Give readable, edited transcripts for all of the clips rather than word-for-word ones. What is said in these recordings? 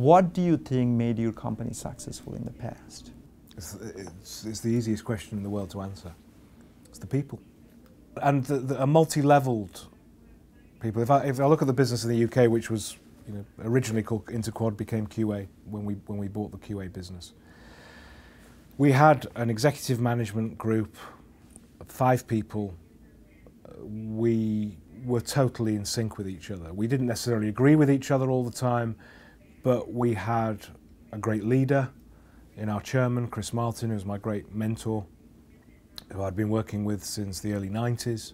What do you think made your company successful in the past? It's the easiest question in the world to answer. It's the people. And a multi-leveled people. If I look at the business in the UK, which was originally called InterQuad, became QA when we bought the QA business. We had an executive management group, 5 people. We were totally in sync with each other. We didn't necessarily agree with each other all the time, but we had a great leader in our chairman, Chris Martin, who was my great mentor, who I'd been working with since the early 90s.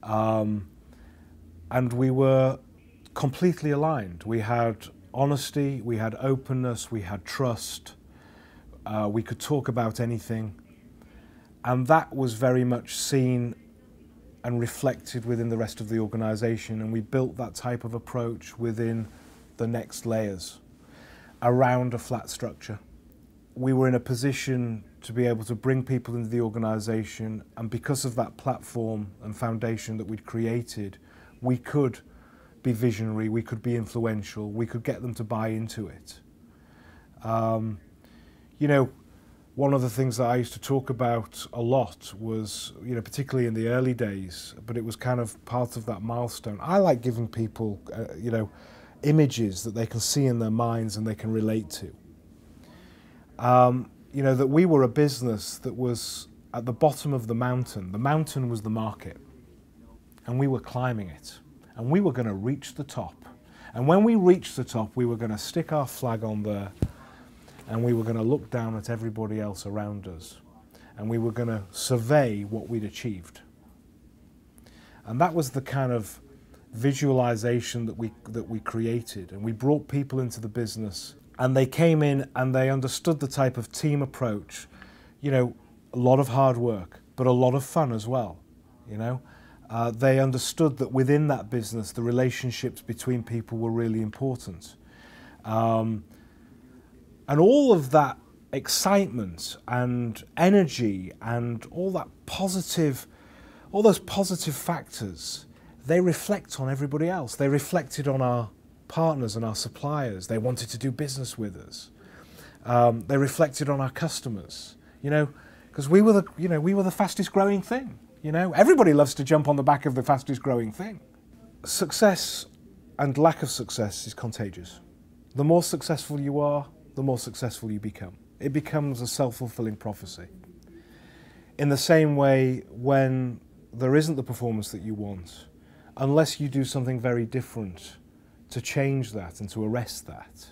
And we were completely aligned. We had honesty, we had openness, we had trust. We could talk about anything. And that was very much seen and reflected within the rest of the organization. And we built that type of approach within the next layers around a flat structure. We were in a position to be able to bring people into the organization, and because of that platform and foundation that we'd created, we could be visionary, we could be influential, we could get them to buy into it. One of the things that I used to talk about a lot was, particularly in the early days, but it was kind of part of that milestone. I like giving people, images that they can see in their minds and they can relate to. That we were a business that was at the bottom of the mountain. The mountain was the market, and we were climbing it, and we were going to reach the top. And when we reached the top, we were going to stick our flag on there, and we were going to look down at everybody else around us, and we were going to survey what we'd achieved. And that was the kind of visualization that we created, and we brought people into the business, and they came in and they understood the type of team approach, a lot of hard work, but a lot of fun as well, They understood that within that business, the relationships between people were really important. And all of that excitement and energy and all those positive factors, they reflect on everybody else. They reflected on our partners and our suppliers. They wanted to do business with us. They reflected on our customers, because we were the fastest growing thing. Everybody loves to jump on the back of the fastest growing thing. Success and lack of success is contagious. The more successful you are, the more successful you become. It becomes a self-fulfilling prophecy. In the same way, when there isn't the performance that you want, unless you do something very different to change that and to arrest that,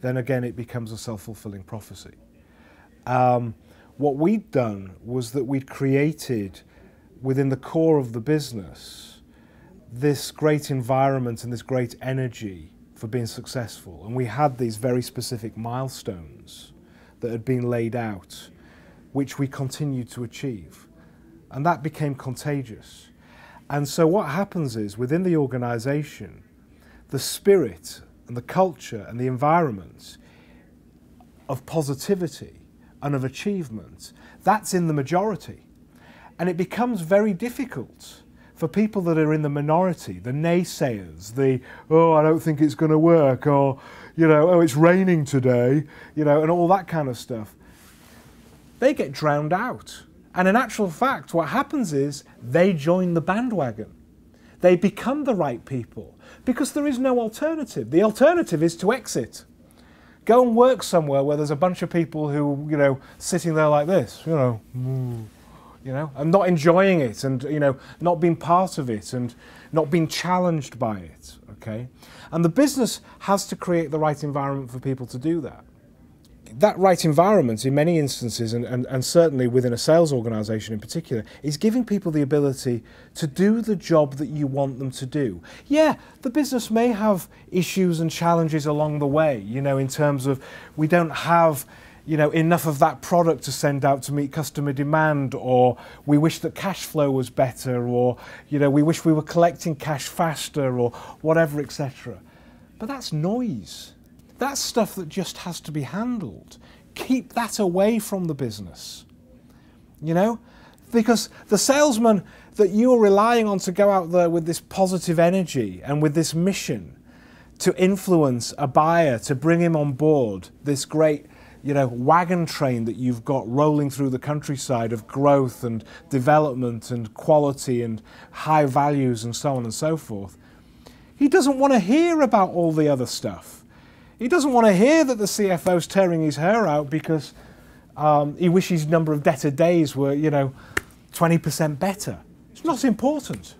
then again it becomes a self-fulfilling prophecy. What we'd done was that we'd created within the core of the business this great environment and this great energy for being successful. And we had these very specific milestones that had been laid out, which we continued to achieve. And that became contagious. And so what happens is, within the organization, the spirit and the culture and the environment of positivity and of achievement, that's in the majority. And it becomes very difficult for people that are in the minority, the naysayers, oh, I don't think it's going to work, or, oh, it's raining today, and all that kind of stuff. They get drowned out. And in actual fact, what happens is they join the bandwagon. They become the right people because there is no alternative. The alternative is to exit. Go and work somewhere where there's a bunch of people who, sitting there like this, and not enjoying it, and not being part of it, and not being challenged by it. Okay, and the business has to create the right environment for people to do that. That right environment, in many instances, and certainly within a sales organisation in particular, is giving people the ability to do the job that you want them to do. Yeah, the business may have issues and challenges along the way, in terms of we don't have enough of that product to send out to meet customer demand, or we wish that cash flow was better, or we wish we were collecting cash faster, or whatever, etc. But that's noise. That's stuff that just has to be handled. Keep that away from the business, because the salesman that you're relying on to go out there with this positive energy and with this mission to influence a buyer, to bring him on board this great, you know, wagon train that you've got rolling through the countryside of growth and development and quality and high values and so on and so forth. He doesn't want to hear about all the other stuff. He doesn't want to hear that the CFO's tearing his hair out because he wishes his number of debtor days were, you know, 20% better. It's not important.